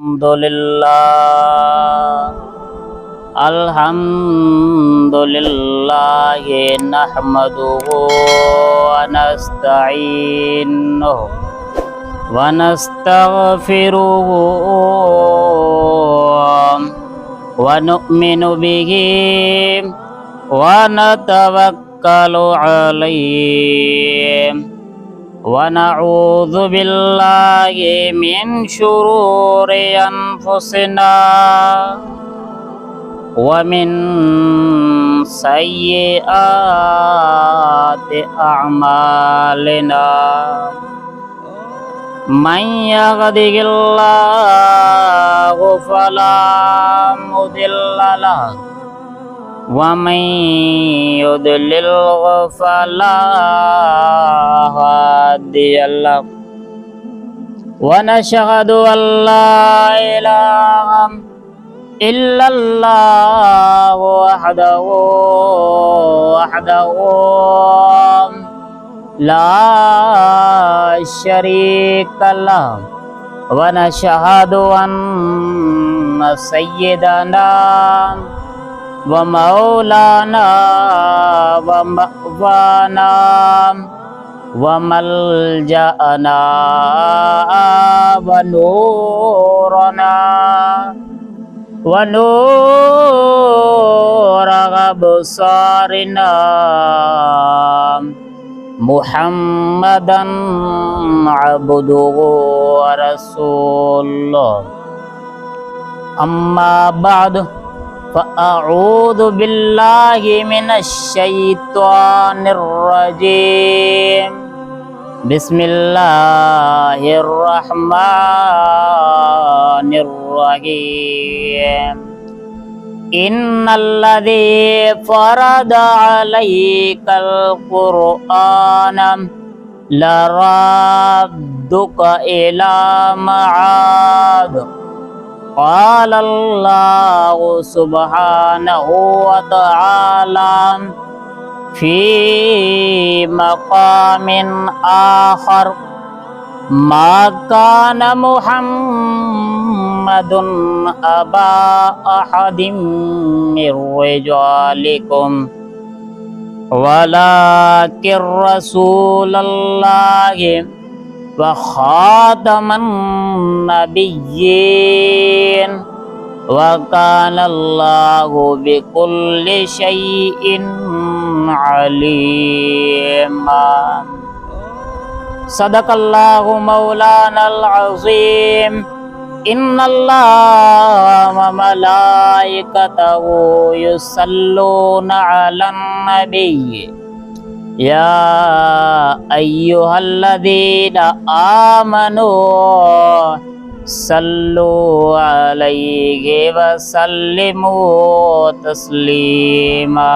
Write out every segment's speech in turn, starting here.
अल्हम्दुलिल्लाह नहमदुहु व नस्तईनुहु व नस्तगफिरुहु व नु'मिनु बिही व नतवक्कलु अलैहि व नऊज़ु बिल्लाहि मिन शुरूरि अनफुसिना व मिन सय्यिआति अअमालिना मन यहदिहिल्लाहु फला मुदिल्ल लहु व मन युद्लिल्हु फला हादिय लहु व नशहदु अल्ला इलाहा इल्लल्लाहु वहदहु ला शरीका लहु व नशहदु अन्ना सय्यिदना व मौलाना व मअवाना व मलजअना व नूरना व नूर अबसारिना मुहम्मदन अब्दुहु व रसूलुहु अम्मा बाद फ़अऊज़ु बिल्लाहि मिनश शैतानिर रजीम बिस्मिल्लाहिर रहमानिर रहीम इन्नल्लज़ी फ़रदा अलैकल क़ुरआन लराद्दुका इला मआद क़ालल्लाहु सुब्हानहु व तआला फ़ी मक़ामिन आख़र मा कान मुहम्मदुन अबा अहदिम मिर रिजालिकुम वलाकिर रसूलल्लाहि व खातमन नबिय्यीन व कानल्लाहु बिकुल्लि शैइन अलीमा सदक़ल्लाहु मौलानल अज़ीम इन्नल्लाहा व मलाइकतहु युसल्लूना अलन नबिय्य या अय्युहल्लज़ीना आमनू सल्लु अलैहि व सल्लिमू तस्लीमा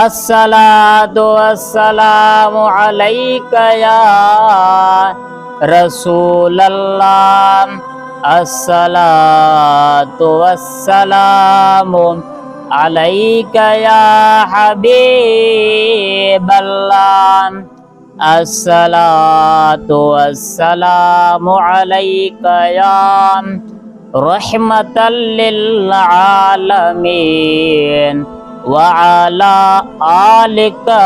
अस्सलातु वस्सलामु अलैका या रसूलल्लाह अस्सलातु वस्सलामु अलैका या हबीबल्लाह अस्सलातु वस्सलामु अलैका या रहमतल लिल आलमीन व अला आलिका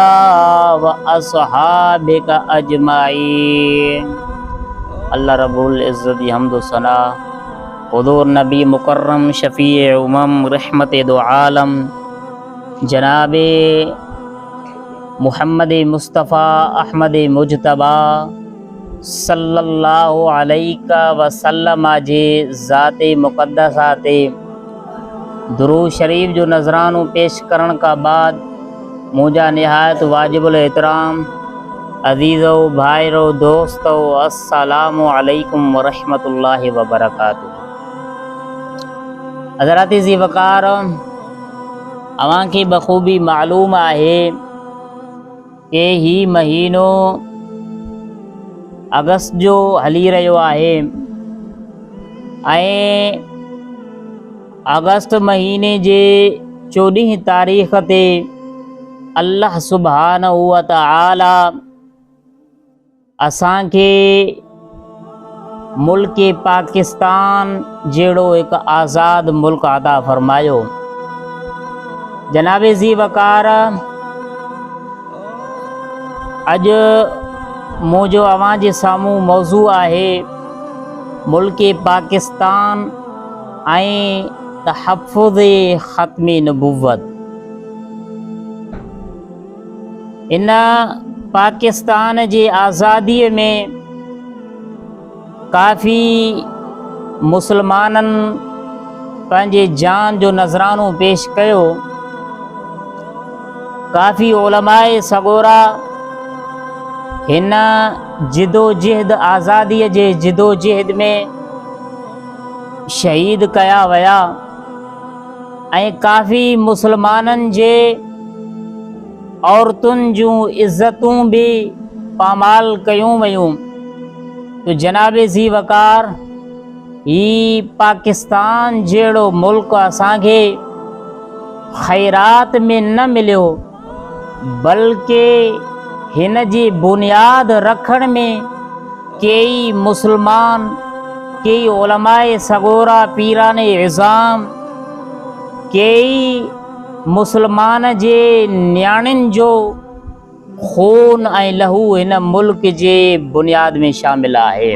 व अस्हाबिका अजमाइन। अल्लाह रब्बुल इज़्ज़त हम्द व सना हुज़ूर नबी मुकर्रम शफ़ी उमम रहमत दो आलम जनाबे मुहम्मद मुस्तफ़ा अहमद मुजतबा सल्लल्लाहु अलैहि वसल्लम जे ज़ाते मुक़द्दसाते दुरूद शरीफ जो नज़रानों पेश करण का बाद मुझा निहायत वाजिबुल एहतराम अज़ीज़ो भाईरो दोस्तो अस्सलामु अलैकुम व रहमतुल्लाहि व बरकातुहू। हज़रात ज़ी वक़ार अवां खे बख़ूबी मालूम आहे कि ही महीनो अगस्त जो हली रहियो आहे ऐं अगस्त महीने जे 14 तारीख़ ते अल्लाह सुब्हानहू व तआला असांखे मुल्क पाकिस्तान जहिड़ो हिकु आज़ाद मुल्क अता फरमायो। जनाब ज़ी वकार, अॼु मुंहिंजो अवां जे साम्हूं मौज़ू आहे मुल्क पाकिस्तान ऐं तहफ़्फ़ुज़ ख़त्म नबुव्वत। इन पाकिस्तान जे आज़ादीअ में काफ़ी मुसलमाननि पंहिंजे जान जो नज़रानो पेश कयो। काफ़ी उलमाए सगोरा हिन जिदोजहद आज़ादीअ जे जिदोजहद में शहीद कया विया ऐं काफ़ी मुसलमाननि जे औरतुनि जूं इज़तूं बि पामाल कयूं वयूं। तो जनाब ज़ी वकार, ही पाकिस्तान जहिड़ो मुल्क असांखे ख़ैरात में न मिलियो, बल्कि हिन जी बुनियाद रखण में कई मुसलमान, कई उलमाए सगोरा, पीराने इज़ाम, कई मुसलमान जे न्याणियुनि जो खून ऐं लहू हिन मुल्क जे बुनियाद में शामिल आहे।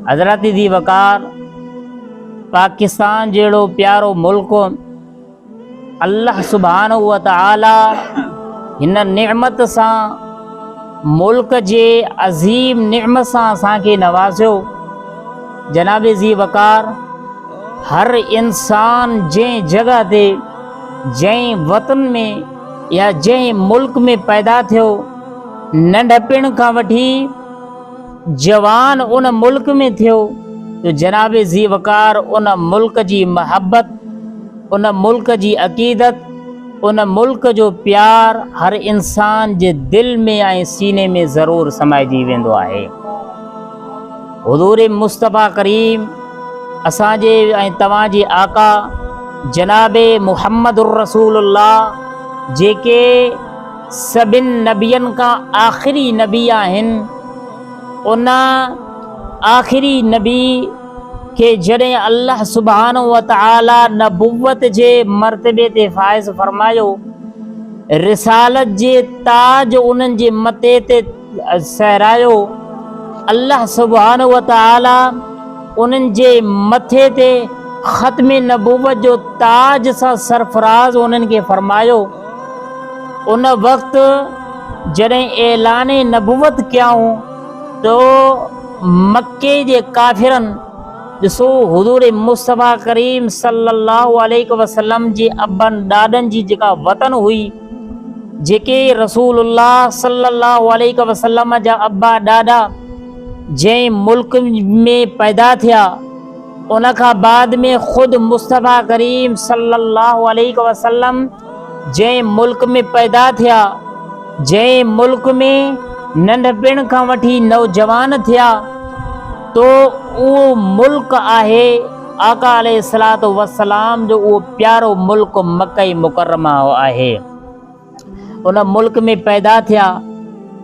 हज़रत दी वकार, पाकिस्तान जहिड़ो प्यारो मुल्क अल्लाह सुब्हानहू व तआला हिन निअमत सां, मुल्क जे अज़ीम निअमत सां असांखे नवाज़ियो। जनाब ज़ी वकार, हर इंसान जंहिं जगह ते, जंहिं वतन में या जंहिं मुल्क में पैदा थियो, नंढपिण खां वठी जवान उन मुल्क में थियो, तो जनाब ज़ी वकार उन मुल्क जी महबत, उन मुल्क जी अक़ीदत, उन मुल्क जो प्यार हर इंसान जे दिल में ऐं सीने में ज़रूर समाइजी वेंदो आहे। हुज़ूर मुस्तफ़ा करीम असांजे ऐं तव्हांजे आका जनाब मुहम्मदुर रसूलुल्लाह, जेके सभिनि नबियनि खां आख़िरी नबी आहिनि, उन आख़िरी नबी के जॾहिं अल्लाह सुब्हानहू व तआला नबुव्वत जे मर्तबे ते फ़ाइज़ फरमायो, रिसालत जे ताज उन्हनि जे मथे ते सहरायो, अल्लाह सुब्हानहू व तआला उन्हनि जे मथे ते ख़त्म नबुव्वत जो ताज सां सरफराज उन्हनि खे फरमायो। उन वक़्तु जॾहिं ऐलान नबुव्वत कयाऊं, तो मक्के जे काफ़िरनि ॾिसो, हुज़ूर मुस्तफ़ा करीम सल्लल्लाहु अलैहि वसल्लम जे अबनि ॾाॾनि जी जेका वतन हुई, जेके रसूलुल्लाह सल्लल्लाहु अलैहि वसल्लम जा अब्बा ॾाॾा जंहिं मुल्क में पैदा थिया, उन खां बाद में ख़ुदि मुस्तफ़ा करीम सल्लल्लाहु अलैहि वसल्लम जंहिं मुल्क में पैदा थिया, जंहिं मुल्क में नंढपिण खां वठी नौजवान थिया, तो उहो मुल्क आहे आका अलैहिस्सलातु वस्सलाम जो उहो प्यारो मुल्क मक्का मुकर्रमा आहे। उन मुल्क में पैदा थिया,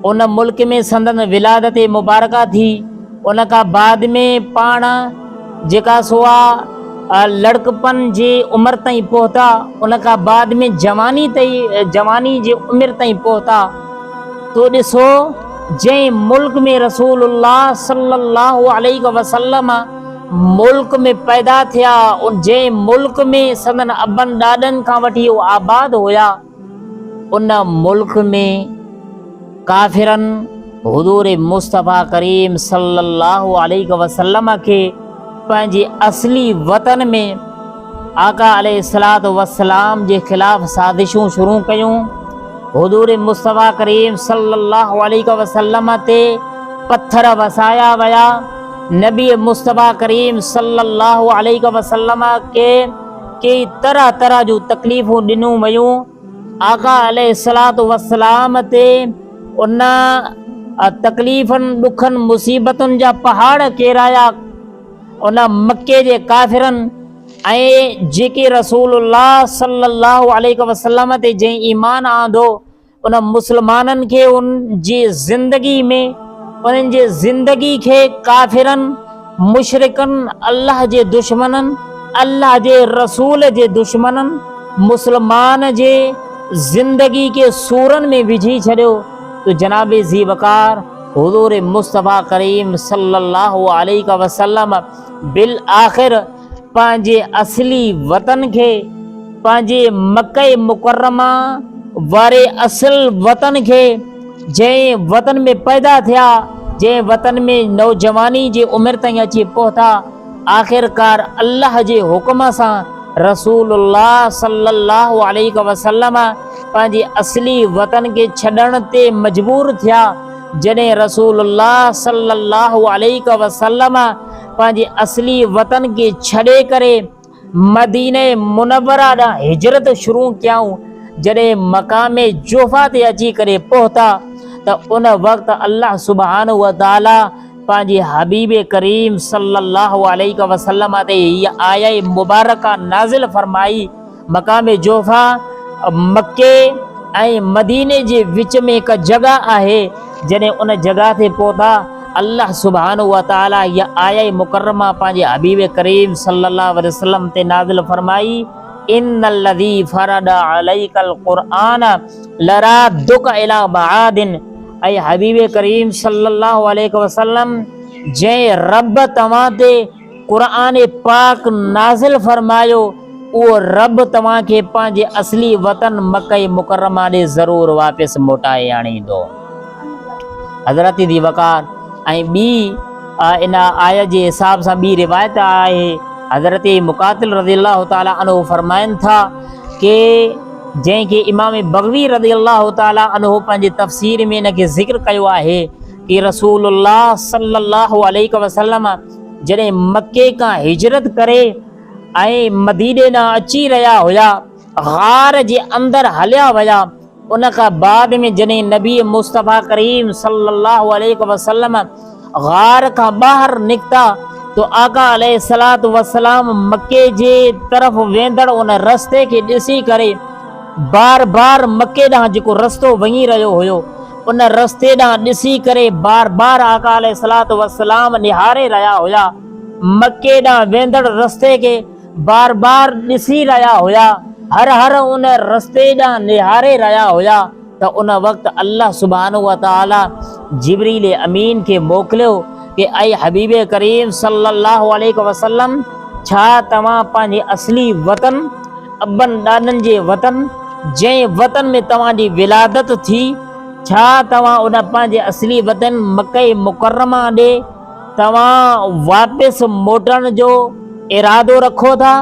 उन मुल्क में संदन विलादत मुबारका थी। उन खां बाद में पाण जेका सुआ लड़कपन जी उम्र ताईं पहुता, उन खां बाद में जवानी जी उम्र ताईं पहुता। तो ॾिसो, जंहिं मुल्क में रसूलुल्लाह सल्लल्लाहु अलैहि वसल्लम मुल्क में पैदा थिया, जंहिं मुल्क में संदन अबनि ॾाॾनि खां वठी उहो आबाद हुया, उन मुल्क में काफ़िरनि हुज़ूर मुस्तफ़ा करीम सल्लल्लाहु अलैहि वसल्लम खे पंहिंजे असली वतन में आका अलैहिस्सलातु वस्सलाम जे ख़िलाफ़ साज़िशूं शुरू कयूं। हुज़ूर मुस्तफ़ा करीम सल्लल्लाहु अलैहि वसल्लम ते पत्थर वसाया विया। नबी मुस्तफ़ा करीम सल्लल्लाहु अलैहि वसल्लम के कई तरह तरह जूं तकलीफ़ूं ॾिनूं वयूं। आका अलैहिस्सलातु वस्सलाम ते उन तकलीफ़नि, ॾुखनि, मुसीबतुनि जा पहाड़ केराया। उन मक्के जे काफ़िरनि ऐं जेके रसूलुल्लाह सल्लल्लाहु अलैहि वसल्लम ते जंहिं ईमान आंदो, उन मुसलमाननि खे उन जी ज़िंदगी में उन्हनि जे ज़िंदगी खे काफ़िरनि, मुशरिकनि, अल्लाह जे दुश्मननि, अल्लाह जे रसूल जे दुश्मननि, मुसलमान जे ज़िंदगी के सूरन में विझी छॾियो। तो जनाब ज़ी वकार हुज़ूर मुस्तफ़ा करीम सल्लल्लाहु अलैहि वसल्लम बिल आख़िर पंहिंजे असली वतन खे, पंहिंजे मक्का मुकर्रमा वारे असल वतन खे, जंहिं वतन में पैदा थिया, जंहिं वतन में नौजवानी जे उमिरि ताईं अची पहुता, आख़िरकार अल्लाह जे हुक्म सां रसूलुल्लाह सल्लल्लाहु अलैहि वसल्लम पंहिंजे असली वतन के छॾण ते मजबूर थिया। जॾहिं रसूलुल्लाह सल्लल्लाहु अलैहि वसल्लम पंहिंजे असली वतन के छॾे करे मदीने मुनव्वरा ॾांहुं हिजरत शुरू कयऊं, जॾहिं मक़ामे जोफ़ा ते अची करे पहुता, त उन वक़्तु अल्लाह सुब्हानहु व तआला पंहिंजे हबीब करीम सल्लल्लाहु अलैहि वसल्लम ते हीअ आया मुबारका नाज़िल फरमाई। मक़ामे जोफ़ा मक्के ऐं मदीने जे विच में हिकु जगह आहे। जॾहिं उन जगह ते पहुता, अल्लाह सुब्हानहु व तआला इहा आया मुकर्रमा पंहिंजे हबीब करीम सल्लल्लाहु अलैहि वसल्लम ते नाज़िल फरमाई, इन्नल्लज़ी फ़रद अलैकल क़ुरआन लराद्दुका इला मआदिन। ऐं हबीब करीम सल्लल्लाहु अलैहि वसल्लम, जंहिं रब तव्हां ते क़ुरआन पाक नाज़िल फरमायो, उहो रब तव्हांखे पंहिंजे असली वतन मक्का मुकर्रमा ॾे ज़रूरु वापसि मोटाए आणींदो। हज़रत दी वकार ऐं ॿी इन आयत जे हिसाब सां ॿी रिवायत आहे। हज़रत मुक़ातिल रज़ियल्लाहु ताला अन्हु फरमाइनि था कि जंहिंखे इमाम बग़वी रज़ियल्लाहु ताला अन्हु पंहिंजे तफ़सीर में इनखे ज़िक्र कयो आहे कि रसूलुल्लाह सल्लल्लाहु अलैहि वसल्लम जॾहिं मक्के खां हिजरत करे ऐं मदीने ॾांहुं अची रहिया हुया, ग़ार जे अंदरि हलिया विया। उन खां बाद में जॾहिं नबी मुस्तफ़ा करीम सल्लल्लाहु अलैहि वसल्लम ग़ार खां ॿाहिरि निकिता, तो आका अलैहिस्सलातु वस्सलाम मक्के जे तरफ़ वेंदड़ उन रस्ते खे ॾिसी करे बार बार मक्के ॾांहुं जेको रस्तो वञी रहियो हुयो, उन रस्ते ॾांहुं ॾिसी करे बार बार आका अलैहिस्सलातु वस्सलाम निहारे रहिया हुया। मक्के ॾांहुं वेंदड़ रस्ते खे बार बार ॾिसी रहिया हुया, हर हर उन रस्ते ॾांहुं निहारे रहिया हुया। त उन वक़्तु अल्लाह सुब्हानहु व तआला जिब्रील अमीन खे मोकिलियो कि ऐं हबीब करीम सल्लल्लाहु अलैहि वसल्लम, छा तव्हां पंहिंजे असली वतन, अबन ॾाॾनि जे वतन, जंहिं वतन में तव्हांजी विलादत थी, छा तव्हां उन पंहिंजे असली वतन मक्का मुकर्रमा ॾे तव्हां वापसि मोटण जो इरादो रखो था?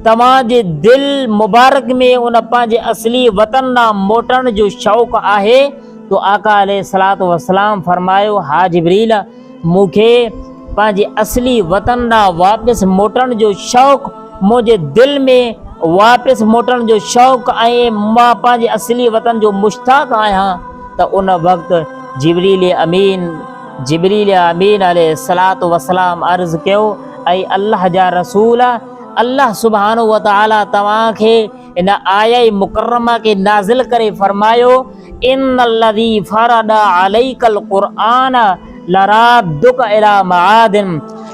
तव्हांजे दिल मुबारक में उन पंहिंजे असली वतन ॾांहुं मोटण जो शौक़ु आहे? तो आका अलैहिस्सलातु वस्सलाम फरमायो, हा जिब्रील, मूंखे पंहिंजे असली वतन ॾांहुं वापसि मोटण जो शौक़ु, मुंहिंजे दिल में वापसि मोटण जो शौक़ु, ऐं मां पंहिंजे असली वतन जो मुश्ताक़ आहियां। त उन वक़्तु जिब्रील अमीन अलैहिस्सलातु वस्सलाम अर्ज़ कयो, ऐं अल्लाह जा रसूल, अल्लाह सुब्हानहु व तआला तव्हांखे इन आया मुकर्रमा के नाज़िल करे फरमायो, इन्नल्लज़ी फ़रद अलैकल क़ुरआन लराद्दुका इला मआदिन।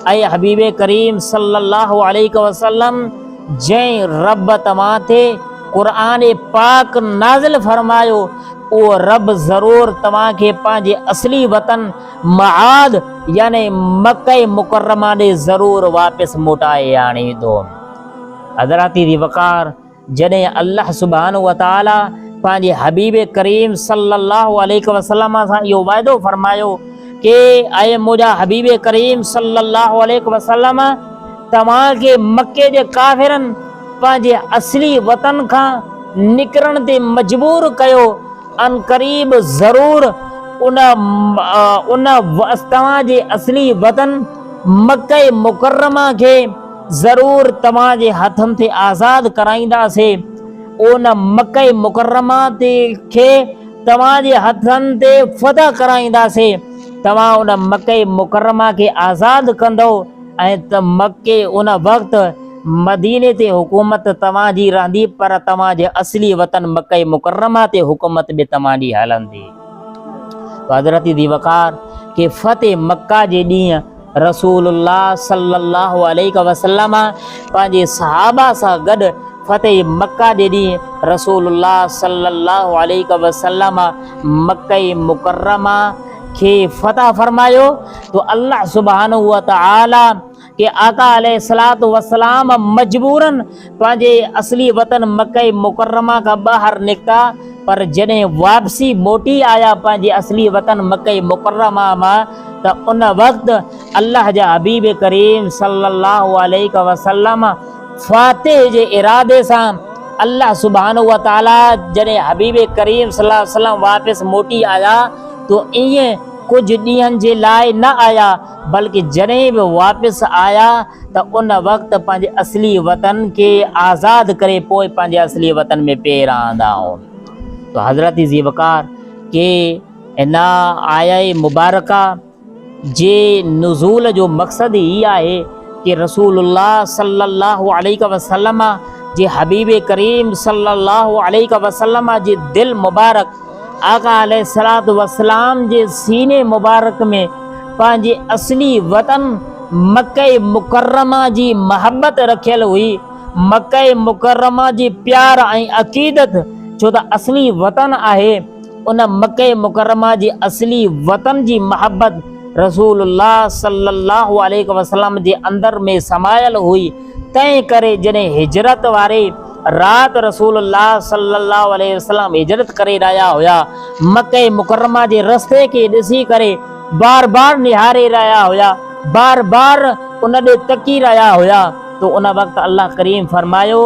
ऐं हबीब करीम सल्लल्लाहु अलैहि वसल्लम, जंहिं रब तव्हां ते क़ुरआन पाक नाज़िल फरमायो, उहो रब ज़रूरु तव्हांखे पंहिंजे असली वतन मआद यानी मक्का मुकर्रमा ॾे ज़रूरु वापसि मोटाए आणींदो। हज़राती दी वकार, जॾहिं अल्लाह सुब्हानहु व तआला पंहिंजे हबीब करीम सल्लल्लाहु अलैहि वसल्लम सां इहो वाइदो फरमायो कि ऐं मुंहिंजा हबीब करीम सल्लल्लाहु अलैहि वसल्लम, तव्हांखे मक्के जे काफ़िरनि पंहिंजे असली वतन खां निकिरण ते मजबूर कयो, अन क़रीब ज़रूरु उन तव्हांजे असली वतन मक्का मुकर्रमा खे ज़रूरु तव्हांजे हथनि ते आज़ादु कराईंदासीं। उन मक्का मुकर्रमा ते खे तव्हांजे हथनि ते फ़तह कराईंदासीं। तव्हां उन मक्का मुकर्रमा खे आज़ादु कंदो, ऐं त मक्के उन वक़्तु मदीने ते हुकूमत तव्हांजी रहंदी, पर तव्हांजे असली वतन मक्का मुकर्रमा ते हुकूमत बि तव्हांजी हलंदी। तो हज़रत दी वकार, कि फ़तेह मक्का जे ॾींहुं रसूलुल्लाह सल्लल्लाहु अलैहि वसल्लम पंहिंजे सहाबा सां गॾु फ़तेह मक्का जे ॾींहुं रसूलुल्लाह सल्लल्लाहु अलैहि वसल्लम मक्का मुकर्रमा खे फ़तह फरमायो। तो अल्लाह सुब्हानहु व तआला के आका अलैहिस्सलातु वस्सलाम मजबूरन पंहिंजे असली वतन मक्का मुकर्रमा का ॿाहिरि निकिता, पर जॾहिं वापसी मोटी आया पंहिंजे असली वतन मक्का मुकर्रमा मां, त उन वक़्तु अल्लाह जा हबीब करीम सल्लल्लाहु अलैहि वसल्लम फ़ातिह जे इरादे सां अल्लाह सुब्हानहु व तआला जॾहिं हबीब करीम सल्लल्लाहु अलैहि वसल्लम वापसि मोटी आया, तो ईअं कुछ ॾींहंनि जे लाइ न आया, बल्कि जॾहिं बि वापसि आया त उन वक़्तु पंहिंजे असली वतन के आज़ाद करे पोइ पंहिंजे असली वतन में पेर आंदा हुन। तो हज़रत ज़ीवकार के इन आया मुबारका जे नुज़ूल जो मक़सद ही आहे कि रसूलुल्लाह सल्लल्लाहु अलैहि वसल्लम जे हबीब करीम सल्लल्लाहु अलैहि वसल्लम जे दिल मुबारक आका अलैहिस्सलातु वस्सलाम जे सीने मुबारक में पंहिंजे असली वतन मक्का मुकर्रमा जी महबत रखियल हुई। मक्का मुकर्रमा जी प्यार ऐं अक़ीदत, छो त असली वतन आहे, उन मक्का मुकर्रमा जी असली वतन जी महबत रसूलुल्लाह सल्लल्लाहु अलैहि वसल्लम जे अंदर में समायल हुई। तंहिं करे जॾहिं हिजरत वारे राति रसूलुल्लाह सल्लल्लाहु अलैहि वसल्लम हिजरत करे रहिया हुया, मक्का मुकर्रमा जे रस्ते खे ॾिसी करे बार बार निहारे रहिया हुया, बार बार उन ॾे तकी रहिया हुया, तो उन वक़्तु अल्लाह करीम फरमायो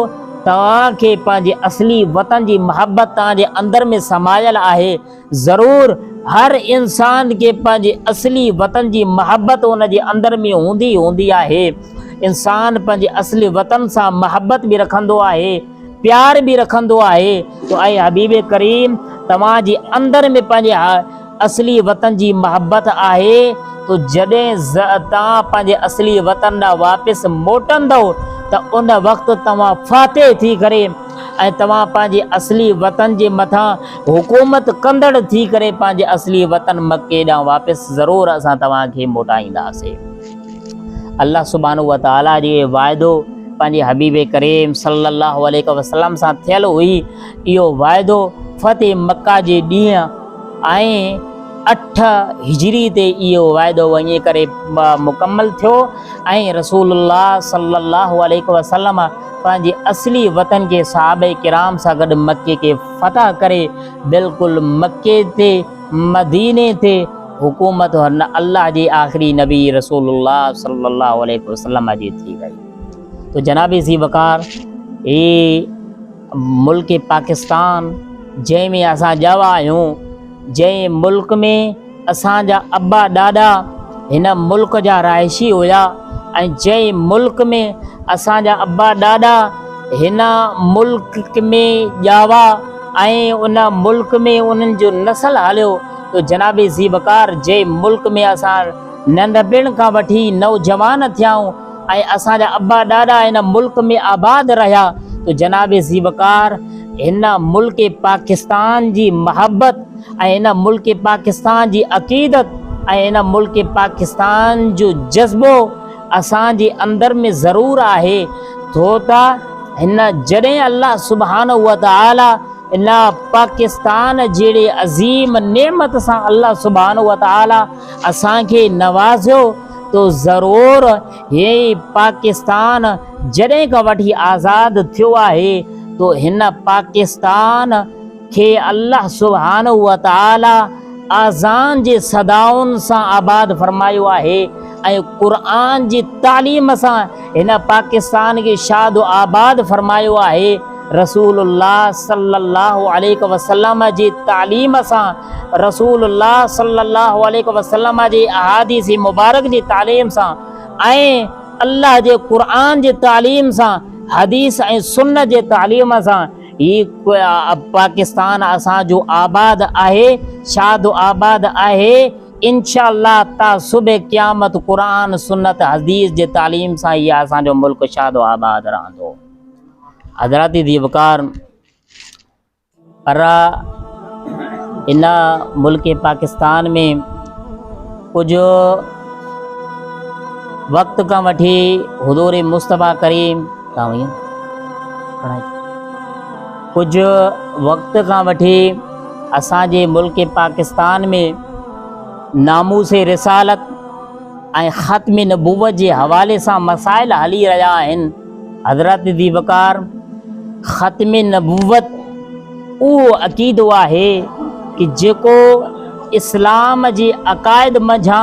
तव्हांखे पंहिंजे असली वतन जी महबत तव्हांजे अंदर में समायल आहे। ज़रूर हर इंसान के पंहिंजे असली वतन जी महबत उन जे अंदर में हूंदी आहे। इंसान पंहिंजे असली वतन सां महबत भी रखंदो आहे, प्यार भी रखंदो आहे। तो ऐं हबीब करीम तव्हांजे अंदर में पंहिंजे असली वतन जी महबत आहे, तो जॾहिं तव्हां पंहिंजे असली वतन ॾांहुं वापसि मोटंदव त उन वक़्तु तव्हां फ़ातिह थी करे ऐं तव्हां पंहिंजे असली वतन जे मथां हुकूमत कंदड़ थी करे पंहिंजे असली वतन मक्के ॾांहुं वापसि ज़रूरु असां तव्हांखे मोटाईंदासीं। अल्लाह सुब्हानहु व तआला जे वाइदो पंहिंजे हबीब करीम सल्लल्लाहु अलैहि वसल्लम सां थियल हुई। इहो वाइदो फ़तेह मक्का जे ॾींहुं ऐं 8 हिजरी ते इहो वाइदो वञी करे मुकमल थियो ऐं रसूलुल्लाह सल्लल्लाहु अलैहि वसल्लम पंहिंजे असली वतन के सहाबे किराम सां गॾु मक्के के फ़तह करे बिल्कुलु मक्के ते मदीने ते हुकूमत अल्लाह जे आख़िरी नबी रसूलुल्लाह सल्लल्लाहु अलैहि वसल्लम जी थी वई। तो जनाब ज़ीवकार ये मुल्क पाकिस्तान जंहिंमें असां ॼावा आहियूं, जंहिं मुल्क में असांजा अब्बा ॾाॾा हिन मुल्क जा रहायशी हुया ऐं जंहिं मुल्क में असांजा अब्बा ॾाॾा हिन मुल्क में ॼावा ऐं उन मुल्क में उन्हनि जो नस्ल हलियो, तो जनाब ज़ीवकार जंहिं मुल्क में असां नंढपिण खां वठी नौजवान थियाऊं ऐं असांजा अब्बा ॾाॾा हिन मुल्क में आबाद रहिया, तो जनाब ज़ीवकार हिन मुल्क पाकिस्तान जी महबत ऐं हिन मुल्क पाकिस्तान जी अक़ीदत ऐं हिन मुल्क पाकिस्तान जो जज़्बो असांजे अंदर में ज़रूरु आहे। छो त हिन जॾहिं अल्लाह सुब्हानहु व तआला इन पाकिस्तान जहिड़े अज़ीम नेमत सां अल्लाह सुब्हानहु व तआला असांखे नवाज़ियो, तो ज़रूरु हे पाकिस्तान जॾहिं खां वठी आज़ाद थियो आहे, तो हिन पाकिस्तान खे अल्लाह सुब्हानहु व तआला आज़ान जे सदाउनि सां आबाद फरमायो आहे ऐं क़ुरान जी तालीम सां हिन पाकिस्तान खे शाद आबाद फरमायो आहे। रसूलुल्लाह सल्लल्लाहु अलैहि वसल्लम जी तालीम सां, रसूलुल्लाह सल्लल्लाहु अलैहि वसल्लम जी अहादीस मुबारक जी तालीम सां ऐं अल्लाह जे क़ुरान जी तालीम सां, हदीस ऐं सुन्नत जे तालीम सां ही पाकिस्तान असांजो आबाद आहे, शाद आबाद आहे। इंशाअल्लाह ता सुबह क़यामत क़ुरान सुन्नत हदीस जे तालीम सां इहा असांजो मुल्क शाद आबाद रहंदो। हज़रात ज़ीवकार, पर इन मुल्क पाकिस्तान में कुछ वक्त का वठी हुजूर मुस्तफ़ा करीम कुछ वक्त का वठी असांजे मुल्क पाकिस्तान में नामूस रिसालत ऐं ख़त्म नबूवत के हवाले से मसाइल हली रहा आहिनि। हज़रत दी वकार ख़त्म नबूवत वो अक़ीदो आहे कि जेको इस्लाम जे अक़ाइद मझा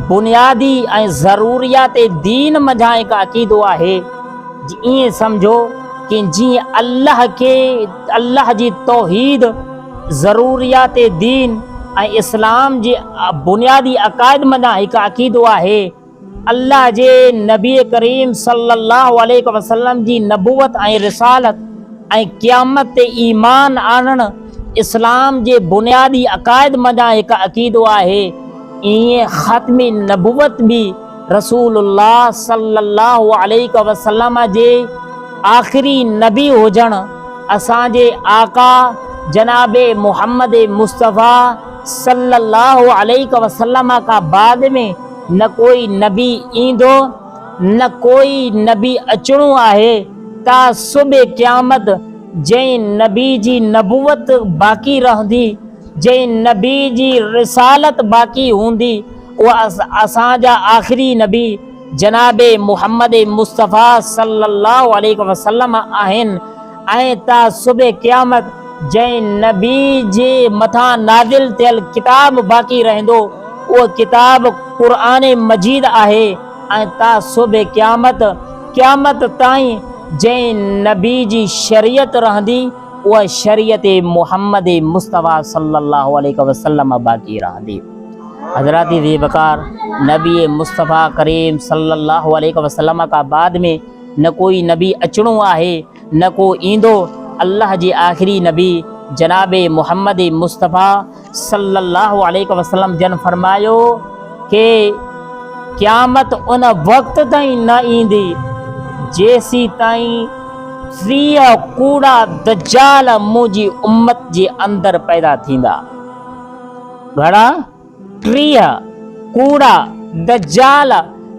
बुनियादी ऐं ज़रूरियात दीन मझा एक अक़ीदो आहे। इएं समझो कि जी अल्लाह जी तौहीद ज़रूरियात दीन ऐं इस्लाम जे बुनियादी अक़ाइद मझा एक अक़ीदो आहे। अल्लाह जे नबी करीम सल्लल्लाहु अलैहि वसल्लम जी नबूवत ऐं रिसालत ऐं क़यामत ते ईमान आणण इस्लाम जे बुनियादी अक़ाइद मझा एक अक़ीदो आहे। इएं ख़त्म नबूवत भी रसूलुल्लाह सल्लल्लाहु अलैहि वसल्लम जे आख़िरी नबी हुजण असांजे आका जनाबे मोहम्मद मुस्तफ़ा सल्लल्लाहु अलैहि वसल्लम का बाद में न कोई नबी ईंदो न कोई नबी अचणो आहे। ता सुबह क़यामत जै नबी जी नबूवत बाक़ी रहंदी, जै नबी जी रिसालत बाक़ी हूंदी, वह असांजा आख़िरी नबी जनाबे मोहम्मद मुस्तफ़ा सल्लल्लाहु अलैहि वसल्लम आहिनि। ऐं ता सुबह क़यामत जै नबी जे मथा नाज़िल थियल किताब बाक़ी रहंदो, वो किताब क़ुरान मजीद आहे। ऐं ता सुबह क़यामत ताईं जै नबी जी शरीयत रहंदी, वह शरीयत मोहम्मद मुस्तफ़ा सल्लल्लाहु अलैहि वसल्लम बाक़ी रहंदी। हज़रत दी वकार नबी मुस्तफ़ा करीम सल्लल्लाहु अलैहि वसल्लम का बाद में न कोई नबी अचणो आहे न को ईंदो। अल्लाह जी आख़िरी नबी जनाबे मोहम्मद मुस्तफ़ा सल्लल्लाहु अलैहि वसल्लम जन फरमायो कि क़यामत उन वक्त ताईं न ईंदी जेसी ताईं 30 कूड़ा दज्जाल मुंहिंजी उम्मत जे अंदर पैदा थींदा। घणा? 30 कूड़ा दज्जाल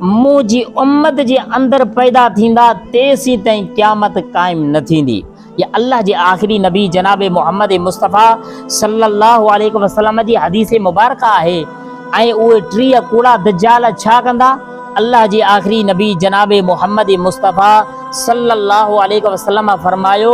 मुंहिंजी उम्मत जे अंदर पैदा थींदा, तेसी ताईं क़यामत क़ाइम न थींदी। ये अल्लाह जे आख़िरी नबी जनाब मोहम्मद मुस्तफ़ा सल्लल्लाहु अलैहि वसल्लम जी हदीस मुबारक आहे। ऐं उहे 30 कूड़ा दज्जाल छा कंदा? अल्लाह जे आख़िरी नबी जनाब मोहम्मद मुस्तफ़ा सल्लल्लाहु अलैहि वसल्लम फरमायो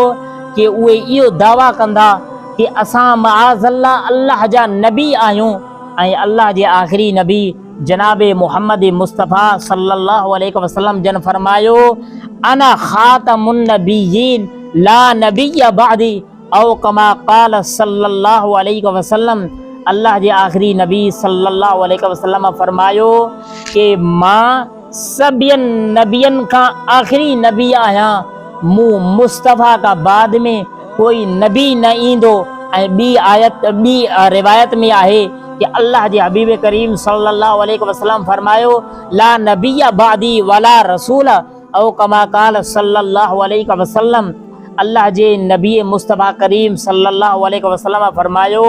कि उहे इहो दावा कंदा कि असां मआज़ल्लाह अल्लाह जा नबी आहियूं। ऐं अल्लाह जे आख़िरी नबी जनाब मोहम्मद मुस्तफ़ा सल्लल्लाहु अलैहि वसल्लम जन फरमायो अना ख़ातमुन नबिय्यीन ला नबिय्य बअदी औ कमा क़ाल सल्लल्लाहु अलैहि वसल्लम। अल्लाह जे आख़िरी नबी सल्लल्लाहु अलैहि वसल्लम फरमायो कि मां सभियनि नबियनि खां आख़िरी नबी आहियां, मूं मुस्तफ़ा का बाद में कोई नबी न ईंदो। ऐं ॿी रिवायत में आहे कि अल्लाह जे हबीब करीम सल्लल्लाहु अलैहि वसल्लम फरमायो ला नबिय्य बअदी वला रसूल औ कमा क़ाल सल्लल्लाहु अलैहि वसल्लम। अल्लाह जे नबी मुस्तफ़ा करीम सल्लल्लाहु अलैहि वसल्लम फरमायो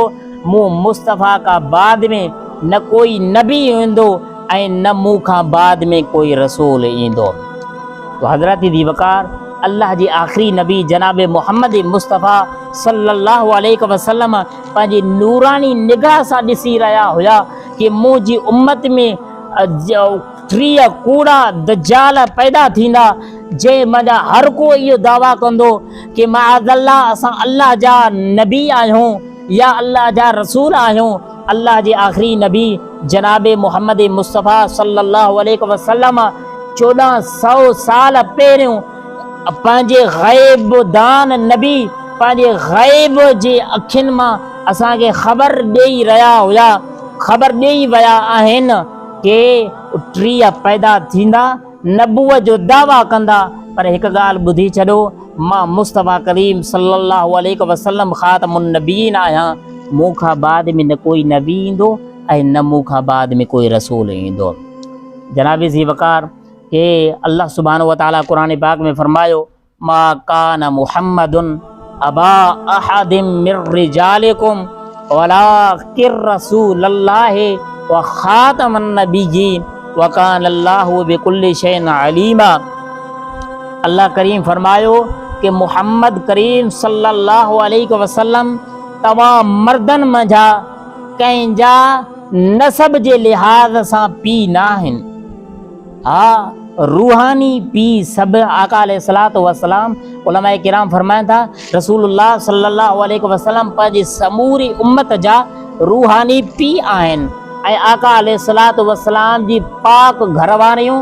मूं मुस्तफ़ा का बाद में न कोई नबी ईंदो ऐं न मूं खां बाद में कोई रसूल ईंदो। तो हज़रत दी वकार अल्लाह जी आख़िरी नबी जनाब मोहम्मद मुस्तफ़ा सल्लल्लाहु अलैहि वसल्लम पंहिंजी नूरानी निगाह सां ॾिसी रहिया हुया कि मुंहिंजी उम्मत में 30 कूड़ा दज्जाल पैदा थींदा, जंहिं मज़ा हर को इहो दावा कंदो कि मआज़ल्लाह असां अल्लाह जा नबी आहियूं या अल्लाह जा रसूल आहियूं। अल्लाह जे आख़िरी नबी जनाब मोहम्मद मुस्तफ़ा सल्लल्लाहु अलैहि वसल्लम 1400 साल पहिरियों पंहिंजे ग़ैब दान नबी पंहिंजे ग़ैब जे अखियुनि मां असांखे ख़बर ॾेई रहिया हुया, ख़बर ॾेई विया आहिनि कि 30 पैदा थींदा, नबूअ जो दावा कंदा। पर हिकु ॻाल्हि ॿुधी छॾो, मां मुस्तफ़ा करीम सल्लल्लाहु अलैहि वसल्लम ख़ातमुन नबीन आहियां, मूं खां बाद में न कोई नबी ईंदो ऐं न मूं खां बाद में कोई रसूल ईंदो। जनाब ज़ी वकार के अल्लाह सुब्हानहु व तआला कुरान पाक में फरमायो मा कान मुहम्मदुन अबा अहदिम मिर रिजालिकुम वलाकिन रसूलल्लाहि व ख़ातमुन नबिय्यीन व कान अल्लाहु बिकुल्लि शैइन अलीमा। अल्लाह करीम फरमायो कि मुहम्मद करीम सल्लल्लाहु अलैहि वसल्लम तमाम मर्दन मंझा कंहिंजा नसब जे लिहाज़ सां पी न आहिनि। हाँ, रूहानी पी सब आका अलैहिस्सलातु वस्सलाम। उलमा किराम फरमाइनि था रसूलुल्लाह सल्लल्लाहु अलैहि वसल्लम पंहिंजी समूरी उम्मत जा रूहानी पी आहिनि ऐं आका अलैहिस्सलातु वस्सलाम जी पाक घरवारियूं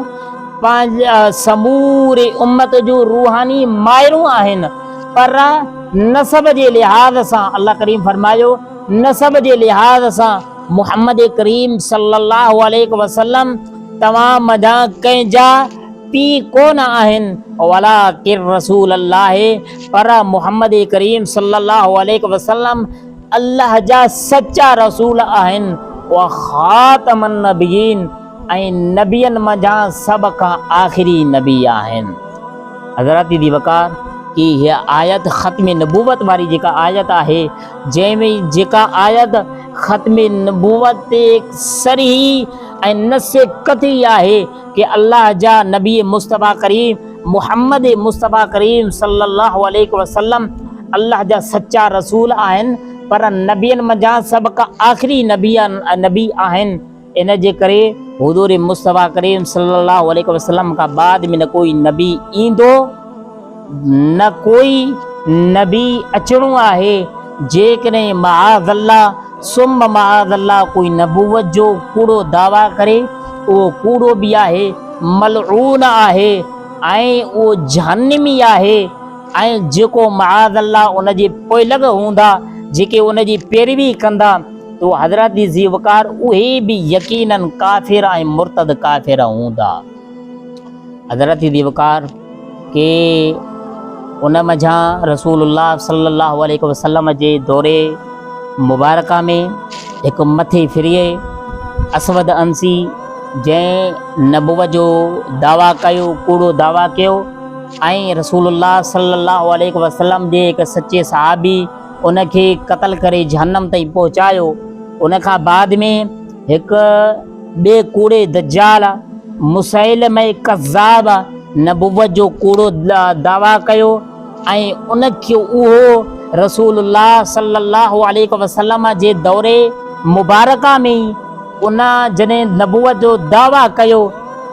समूरी उम्मत जो रूहानी मायरूं आहिनि। पर नसब जे लिहाज़ सां अल्लाह करीम फरमायो नसब जे लिहाज़ सां मुहम्मद करीम सल्लल्लाहु अलैहि वसल्लम तमाम मजा कंहिंजा पी कोन आहिनि। वलाकिन रसूल अल्लाह, पर मुहम्मद करीम सल्लल्लाहु अलैहि वसल्लम अल्लाह जा सच्चा रसूल आहिनि। व ख़ातमुन नबिय्यीन, ऐं नबियनि मंझा सभ खां आख़िरी नबी आहिनि। हज़रत दी वकार की हीअ आयत ख़त्म नबूवत वारी जेका आयत आहे, जंहिंमें जेका आयत ख़त्म नबूवत ते सरीही ऐं नसे कती आहे कि अल्लाह जा नबी मुस्तफ़ा करीम मुहम्मद मुस्तफ़ा करीम सल्लल्लाहु अलैहि वसल्लम अल्लाह जा सच्चा रसूल आहिनि, पर नबियनि मंझा सभ खां आख़िरी नबी आहिनि। इन जे करे हुज़ूर मुस्तफ़ा करीम सल्लल्लाहु अलैहि वसल्लम खां बाद में न कोई नबी ईंदो, न कोई नबी अचणो आहे। जेकॾहिं मआज़ल्लाह सुम मआज़ल्लाह कोई नबूवत जो कूड़ो दावा करे, उहो कूड़ो बि आहे, मलऊन आहे ऐं उहो जहन्नमी आहे। ऐं जेको मआज़ल्लाह उन जे पोइलॻ हूंदा, जेके उन जी पैरवी कंदा, तो हज़रत ज़ी वकार उहे बि यकीनन काफ़िर ऐं मुर्तद काफ़िर हूंदा। हज़रत ज़ी वकार के उन मंझा रसूलुल्लाह सल्लल्लाहु अलैहि वसल्लम जे दौरे मुबारका में हिकु मथे फिरिये असवद अंसी जंहिं नबुवत जो दावा कयो, कूड़ो दावा कयो ऐं रसूलुल्लाह सल्लल्लाहु अलैहि वसल्लम जे हिकु सचे सहाबी उनखे क़त्ल करे जहन्नम ताईं पहुचायो। उन खां बाद में हिकु ॿिए कूड़े दज्जाल मुसैलिमा कज़्ज़ाब नबुवत जो कूड़ो दावा कयो ऐं उनखे उहो रसूलुल्लाह सल्लल्लाहु अलैहि वसल्लम जे दौरे मुबारका में ई उन जॾहिं नबुवत जो दावा कयो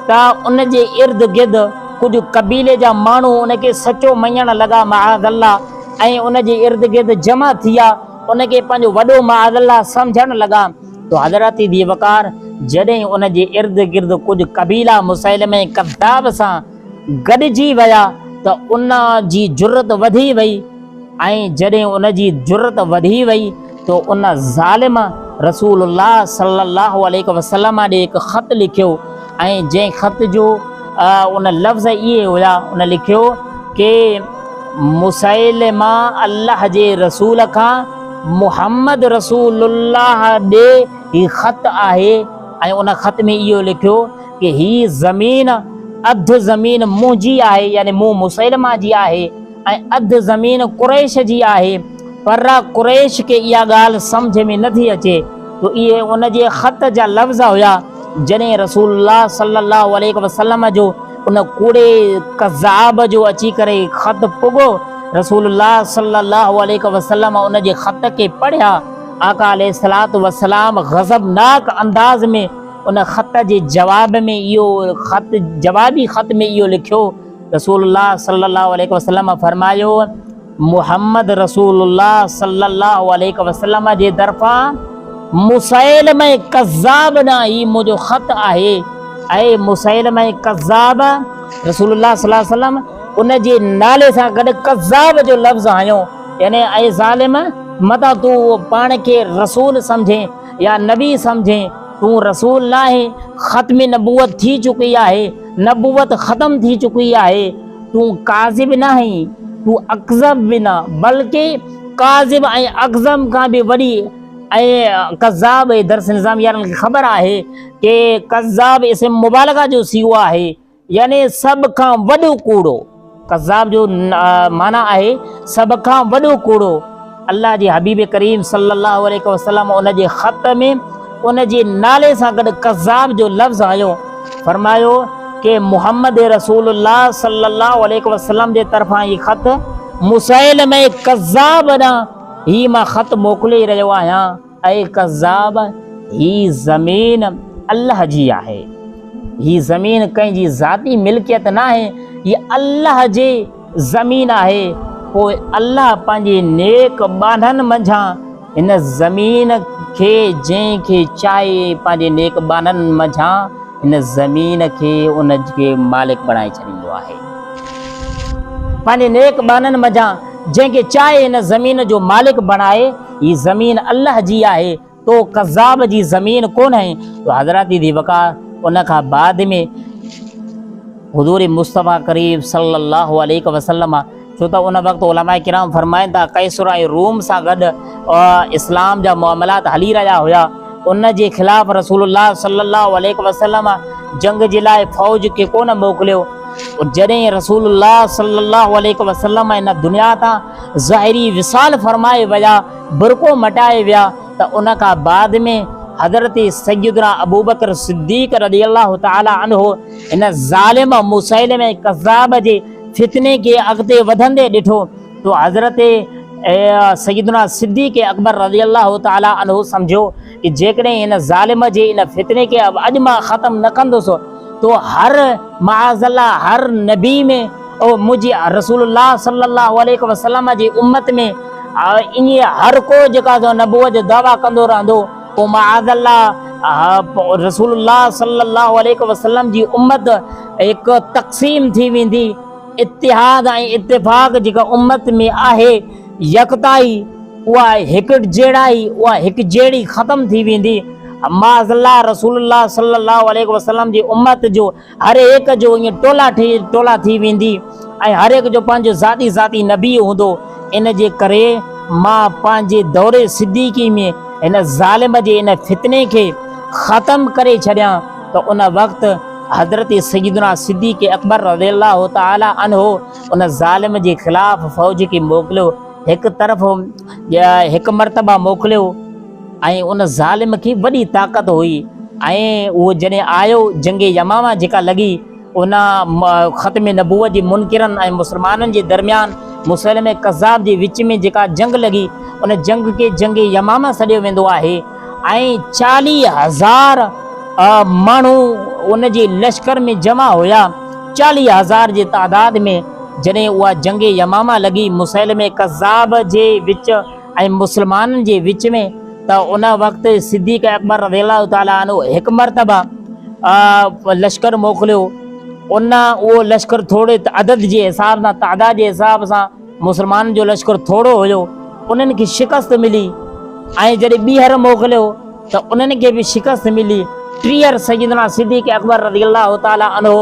त उन जे इर्द गिर्द कुझु कबीले जा माण्हू उनखे सचो मञण लॻा मआज़ल्लाह, ऐं उन जे इर्द गिर्द जमा थिया, उनखे पंहिंजो वॾो मआज़ल्लाह सम्झण लॻा। तो हज़रत दी वकार जॾहिं उन जे इर्द गिर्द कुझु कबीला मुसैलिमा कज़्ज़ाब सां गॾिजी विया त उन जी जुरत वधी वई, ऐं जॾहिं उन जी जुरत वधी वई तो उन ज़ालिम रसूलुल्लाह सल्लल्लाहु अलैहि वसल्लम ॾे हिकु ख़त लिखियो, ऐं जंहिं ख़त जो उन लफ़्ज़ इहे हुया, उन लिखियो कि मुसैलिमा अल्लाह जे रसूल खां मुहम्मद रसूलुल्लाह ॾे ही ख़त आहे। ऐं उन ख़त में इहो लिखियो कि ही ज़मीन अधु ज़मीन मुंहिंजी आहे, यानी मूं मुसैलिमा जी आहे, ऐं अधु ज़मीन कुरैश जी आहे, पर कुरैश खे इहा ॻाल्हि सम्झ में नथी अचे। तो इहे उन जे ख़त जा लफ़्ज़ हुया। जॾहिं रसूलुल्लाह सल्लल्लाहु अलैहि वसल्लम जो उन कूड़े कज़्ज़ाब जो अची करे ख़त पुॻो, रसूलुल्लाह सल्लल्लाहु अलैहि वसल्लम उन जे ख़त खे पढ़िया। आका अलैहिस्सलातु वस्सलाम ग़ज़बनाक अंदाज़ में उन ख़त जे जवाब में इहो जवाबी ख़त में इहो लिखियो। रसूलुल्लाह सल्लल्लाहु अलैहि वसल्लम फरमायो, मुहम्मद रसूलुल्लाह सल्लल्लाहु अलैहि वसल्लम जे तरफ़ां मुसैलिमा कज़्ज़ाब न ही मुंहिंजो ख़त आहे। ऐं मुसैलिमा कज़्ज़ाब रसूलुल्लाह सल्लल्लाहु अलैहि वसल्लम उन जे नाले सां गॾु कज़्ज़ाब जो लफ़्ज़ आयो, यानी ऐं ज़ालिम मता तूं पाण खे रसूल सम्झे या नबी सम्झे, तूं रसूल न आहे, ख़त्म नबूवत थी चुकी आहे, नबूवत ख़त्म थी चुकी आहे, तूं काज़िब न आहीं, तूं अक्ज़ब बि न, बल्कि काज़िब ऐं अक्ज़ब खां बि वॾी ऐं कज़्ज़ाब दर्स निज़ाम यारनि खे ख़बर आहे कि कज़्ज़ाब इस्म मुबालगा जो सीगो आहे, यानी सभ खां वॾो कूड़ो। कज़्ज़ाब जो माना आहे सभ खां वॾो कूड़ो। अल्लाह जे हबीब करीम सल्लल्लाहु अलैहि वसल्लम उन जे ख़त में उन जे नाले सां गॾु कज़ाब जो लफ़्ज़ आयो। फरमायो कि मुहम्मद रसूलुल्लाह सल्लल्लाहु अलैहि वसल्लम जे तरफ़ां ही ख़त मुसैलिमा कज़ाब ॾांहुं ही मां ख़त मोकिले रहियो आहियां। ऐं कज़ाब, ही ज़मीन अल्लाह जी आहे। ही ज़मीन कंहिंजी ज़ाती मिल्कियत न आहे, ये अल्लाह जे ज़मीन आहे। पोइ अल्लाह पंहिंजे नेक बाननि मंझां हिन ज़मीन खे जंहिंखे चाहे पंहिंजे नेक बाननि मंझां हिन ज़मीन खे उन खे मालिक बणाए छॾींदो आहे। पंहिंजे नेक बाननि मंझां जंहिंखे चाहे हिन ज़मीन जो मालिक बणाए। ही ज़मीन अल्लाह जी आहे, तो कज़ाब जी ज़मीन कोन आहे। तो हज़रत दी वक़ार उन खां बाद में हुज़ूर मुस्तफ़ा करीम सल्लल्लाहु अलैहि वसल्लम, छो त उन वक़्तु उलमा किराम फरमाइनि था कैसर ऐं रूम सां गॾु इस्लाम जा मामलात हली रहिया हुया। उन जे ख़िलाफ़ रसूलुल्लाह सल्लल्लाहु अलैहि वसल्लम जंग जे लाइ फ़ौज खे कोन मोकिलियो। जॾहिं रसूलुल्लाह सल्लल्लाहु अलैहि वसल्लम इन दुनिया तां ज़ाहिरी विसाल फरमाए विया, बुरको मटाए विया, त उन खां बाद में हज़रत सैयदना अबू बकर सिद्दीक़ रज़ियल्लाहु तआला अन्हु इन ज़ालिम मुसैलिमा कज़्ज़ाब जे फितने के अॻिते वधंदे ॾिठो। तो हज़रत सैयदना सिद्दीक़ अकबर रज़ियल्लाहु तआला अन्हु सम्झो कि जेकॾहिं इन ज़ालिम जे इन फितने खे अब अॼु मां ख़त्म न कंदुसि, तो हर माअज़ल्लाह हर नबी में और मुझे रसूलुल्लाह सल्लल्लाहु अलैहि वसल्लम जी उम्मत में ईअं हर को जेका नबूवत जो दावा कंदो रहंदो, पोइ माअज़ल्लाह रसूलुल्लाह सल्लल्लाहु अलैहि वसल्लम जी उम्मत हिकु तक़सीम थी वेंदी। इत्तिहाद ऐं इत्तिफ़ाक़ जेका उम्मत में आहे, यकताई, उहा हिकु जहिड़ाई, उहा हिकु जहिड़ी ख़त्म थी वेंदी। माअज़ल्लाह रसूलुल्लाह सल्लल्लाहु अलैहि वसल्लम जी उम्मत जो हर एक जो ईअं टोला थी वेंदी ऐं हर एक जो पंहिंजो ज़ाती ज़ाती नबी हूंदो। इन जे करे मां पंहिंजे दौरे सिद्दीक़ी में इन ज़ालिम जे इन फितने खे ख़त्म करे छॾियां। त उन वक़्तु हज़रत सैयदना सिद्दीक़ अकबर रज़ियल्लाहु तआला अन्हु उन ज़ालिम जे ख़िलाफ़ फ़ौज खे मोकिलियो। हिकु तरफ़ हिकु मरतबा मोकिलियो ऐं उन ज़ालिम खे वॾी ताक़त हुई ऐं उहो जॾहिं आयो जंगे यमामा जेका लॻी, उन ख़त्म नबूवत जी मुनकिरनि ऐं मुसलमाननि जे दरमियान मुसैलिमा कज़्ज़ाब जे विच में जेका जंग लॻी, उन जंग खे जंगे यमामा सॾियो वेंदो आहे। ऐं 40,000 माण्हू उन जे लश्कर में जमा हुया। 40,000 जे तादाद में जॾहिं उहा जंगे यमामा लॻी मुसैलिमा कज़्ज़ाब जे विच ऐं मुसलमाननि जे विच में, त उन वक़्तु सिद्दीक़ अकबर रज़ियल्लाहु तआला अन्हु हिकु मरतबा लश्कर मोकिलियो। उहो लश्कर थोरे अदद जे हिसाब सां, तादाद जे हिसाब सां मुसलमाननि जो लश्कर थोरो हुयो, उन्हनि खे शिकस्त मिली। ऐं जॾहिं ॿीहर मोकिलियो त उन्हनि खे बि शिकस्त मिली। टीहर सैयदना सिद्दीक़ अकबर रज़ियल्लाहु तआला अन्हु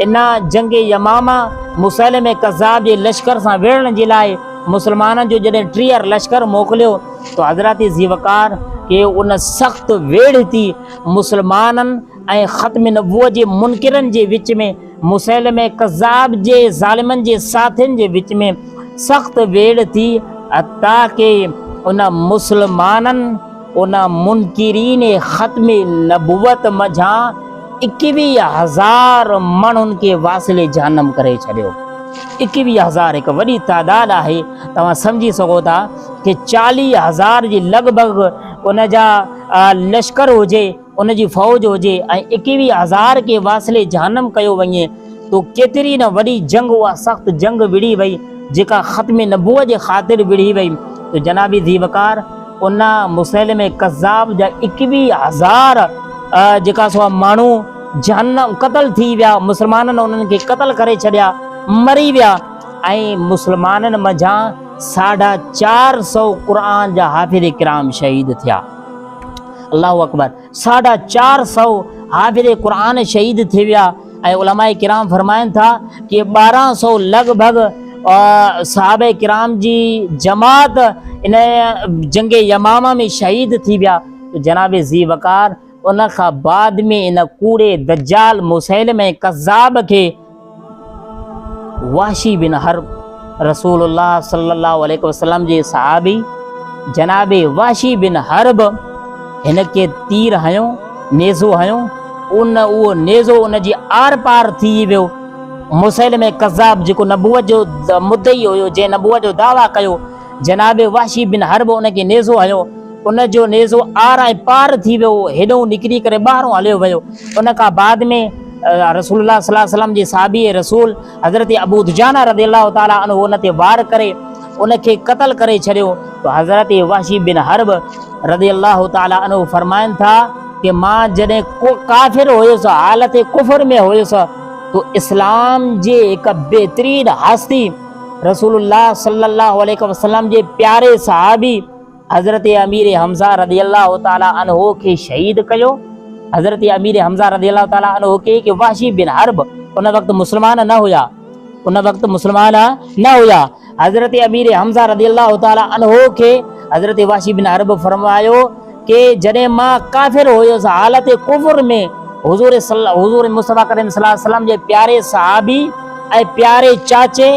इन जंगे यमामा मुसैलिमा कज़्ज़ाब जे लश्कर सां विढ़ण जे लाइ मुसलमाननि जो जॾहिं टीहर लश्कर मोकिलियो, तो हज़रत ज़ीवकार के उन सख़्त वेढ़ थी मुसलमाननि ऐं ख़त्म नबूवत जे मुनकिरनि जे विच में, मुसैलिमा कज़्ज़ाब जे ज़ालिमनि जे साथियुनि जे विच में सख़्त वेढ़ थी, ताकि उन मुसलमाननि उन मुनकिरीन ख़त्म नबूवत मंझां 21,000 माण्हुनि खे वासिले जहन्नम करे छॾियो। 21,000 हिकु वॾी तादाद आहे। तव्हां सम्झी सघो था कि 40,000 जी लॻभॻि उन जा लश्कर हुजे, उन जी फ़ौज हुजे ऐं 21,000 खे वासिले जहन्नम कयो वञे, तो केतिरी न वॾी जंग, उहा सख़्त जंग विढ़ी वई जेका ख़त्म नबूवत जे ख़ातिर विढ़ी वई। तो जनाबी ज़ीवकार उन मुसैलिमा कज़्ज़ाब जा 21,000 जेका सो माण्हू जहन्नम क़तल थी विया। मुसलमाननि उन्हनि खे क़तल करे छॾिया, मरी विया। ऐं मुसलमाननि मंझां 450 क़ुरान जा हाफ़िज़ किराम शहीद थिया। अल्लाहु अकबर। 450 हाफ़िज़ क़ुरान शहीद थी विया। ऐं उलमा किराम फरमाइनि था कि 1200 लॻभॻि सहाबे किराम जी जमात इन जंगे यमामा में शहीद थी विया। तो जनाब ज़ी वकार उन खां बाद में इन कूड़े दज्जाल मुसैलिमा कज़्ज़ाब खे वाशी बिन हर्ब रसूलुल्लाह सल्लल्लाहु अलैहि वसल्लम जे सहाबी जनाब वाशी बिन हर्ब हिनके तीर हयो, नेज़ो हयो, उहो नेज़ो उन जी आर पार थी वियो। मुसैलिम कज़्ज़ाब जेको नबूवत जो मुद्दई हुयो, जंहिं नबूवत जो दावा कयो, जनाब वाशी बिन हर्ब उनखे नेज़ो हयो, उन जो नेज़ो आर ऐं पार थी वियो, हेॾो निकिरी करे ॿाहिरों हलियो वियो। उन खां बाद में रसूलुल्लाह सल्लल्लाहु अलैहि वसल्लम जे साहबी रसूल हज़रत अबू दुजाना रज़ियल्लाहु ताला अन्हु उन ते वार करे उनखे क़त्ल करे छॾियो। तो हज़रत वाशी बिन हर्ब रज़ियल्लाहु ताला अन्हु फरमाइनि था कि मां जॾहिं को काफ़िर हुयुसि, हालत कुफ़र में हुयुसि, तो इस्लाम जे हिकु बेहतरीन हस्ती रसूलुल्लाह सल्लल्लाहु अलैहि वसल्लम जे प्यारे सहाबी हज़रत अमीर हमज़ा रज़ियल्लाहु ताला अन्हु खे शहीद कयो। हज़रत अमीर हमज़ा रज़ियल्लाहु ताला अन्हु के कि वाशी बिन हर्ब उन वक़्तु मुस्लमान न हुया, उन वक़्तु मुस्लमान न हुया। हज़रत अमीर हमज़ा रज़ियल्लाहु ताला अन्हु खे हज़रत वाशी बिन हर्ब फरमायो कि जॾहिं मां काफ़िर हुयुसि, हालत कुफ़र में, हुज़ूर मुस्तफ़ा करीम सल्लल्लाहु अलैहि वसल्लम जे प्यारे सहाबी ऐं प्यारे चाचे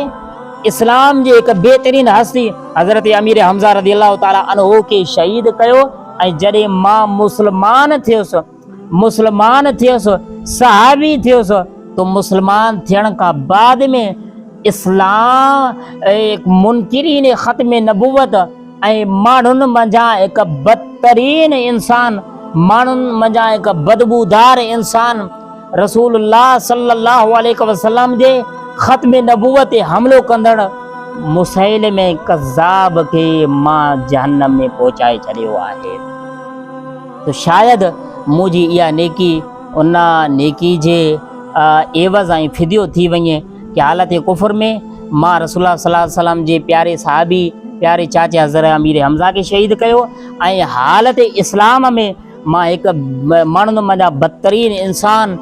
इस्लाम जे हिकु बेहतरीन हस्ती हज़रत अमीर हमज़ा रज़ियल्लाहु ताला अन्हु खे शहीद कयो। ऐं जॾहिं मां मुस्लमान थियुसि, सहाबी थियुसि, तो मुस्लमान थियण खां बाद में इस्लाम मुनकिरीन ख़त्म नबूवत ऐं माण्हुनि मंझां हिकु बदतरीन इंसान, माण्हुनि मंझां हिकु बदबूदार इंसान रसूलुल्लाह सल्लल्लाहु अलैहि वसल्लम जे ख़त्म नबूवत ते हमिलो कंदड़ मुसैलिम कज़्ज़ाब खे मां जहन्नम में पहुचाए छॾियो आहे। तो शायदि मुंहिंजी इहा नेकी उन नेकी जे एवज़ ऐं फिदियो थी वञे कि हालत कुफ़र में मां रसूलुल्लाह सल्लल्लाहु अलैहि वसल्लम जे प्यारे सहाबी प्यारे चाचे हज़रत अमीर हमज़ा खे शहीद कयो, ऐं हालत इस्लाम में मां हिकु माण्हुनि मंझां बदतरीन इंसान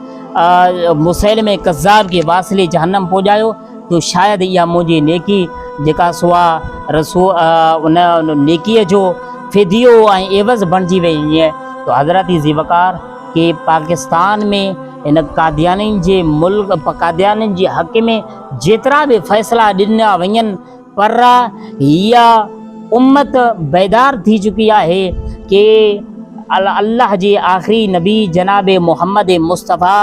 मुसैलिम कज़्ज़ाब खे वासिले जहन्नम पहुचायो। तो शायदि इहा मुंहिंजी नेकी जेका सुआ उन नेकीअ जो फिदियो ऐं एवज़ बणिजी वई आहे। तो हज़रत ज़ीवकार के पाकिस्तान में इन कादियानिन जे मुल्क, कादियानिन जे हक़ में जेतिरा बि फ़ैसिला ॾिना वञनि, पर हीअ उम्मत बेदार थी चुकी आहे कि अल्लाह जे आख़िरी नबी जनाब मोहम्मद मुस्तफ़ा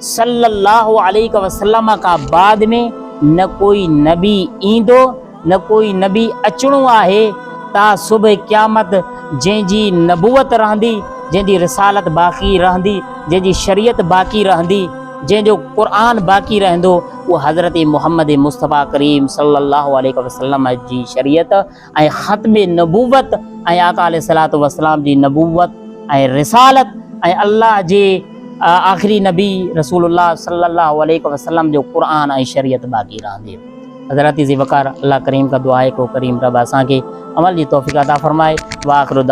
सल्लल्लाहु अलैहि वसल्लम खां बाद में न कोई नबी ईंदो, न कोई नबी अचणो आहे। ता सुबह क़यामत जंहिंजी नबूवत रहंदी, जंहिंजी रिसालत बाक़ी रहंदी, जंहिंजी शरीयत बाक़ी रहंदी, जंहिंजो क़ुरान बाक़ी रहंदो, उहो हज़रत मोहम्मद मुस्तफ़ा करीम सल्लल्लाहु अलैहि वसल्लम जी शरीयत ऐं ख़त्म नबूवत ऐं आका अलैहिस्सलातु वस्सलाम जी नबूवत ऐं रिसालत ऐं अल्लाह जे आख़िरी नबी रसूलुल्लाह सल्लल्लाहु अलैहि वसल्लम जो क़ुरान ऐं शरीयत बाक़ी रहंदी। हज़रत ज़ीवकार अल्लाह करीम का दुआ है को करीम रब असांखे अमल जी तौफ़ीक़ अता फ़रमाए। व आख़िरु